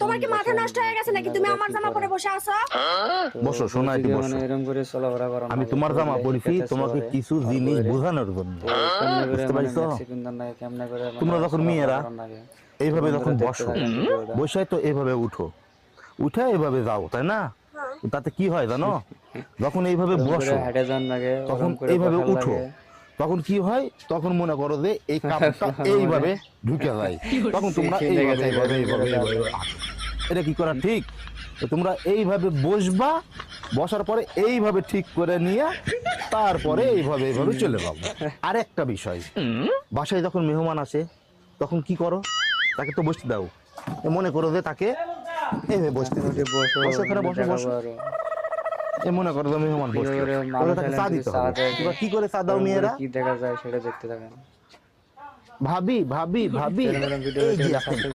তোমার কি মাথা নষ্ট হয়ে গেছে নাকি? তুমি আমার জামা পরে বসে আছো। বসো শোনা, একটু বসো। আমি তোমার জামা পরেছি তোমাকে কিছু জিনিস বোঝানোর জন্য, বুঝতে পারছো? তোমরা যখন মেয়েরা এইভাবে যখন বসো, বসে তো এইভাবে উঠো, উঠে এইভাবে যাও, তাই না? তাতে কি হয় জানো? যখন এইভাবে বসো তখন এইভাবে উঠো, তখন কি হয়? তখন মনে করো যে এই কাপড়টা এইভাবে ঢুকে যায়, তখন তোমরা এইভাবে এইভাবে এইভাবে এইভাবে হাঁটো। এটা কি করা ঠিক? তো তোমরা এইভাবে বসবা, বসার পরে এইভাবে ঠিক করে নিয়ে তারপরে এইভাবে এইভাবে চলে যাবো। আর একটা বিষয়, বাসায় যখন মেহমান আসে তখন কি করো? তাকে তো বসতে দাও, মনে করো যে তাকে এইভাবে বসতে দিবে। বসো এখানে, বসো বসো। এ মনে করো যে মেহমান বসলো, তাহলে তাকে চা দিতে হবে। এবার কি করে চা দাও মেয়েরা? কি দেখা যায় সেটা দেখতে থাকেন। ভাবি ভাবি ভাবি, এই যে আপনি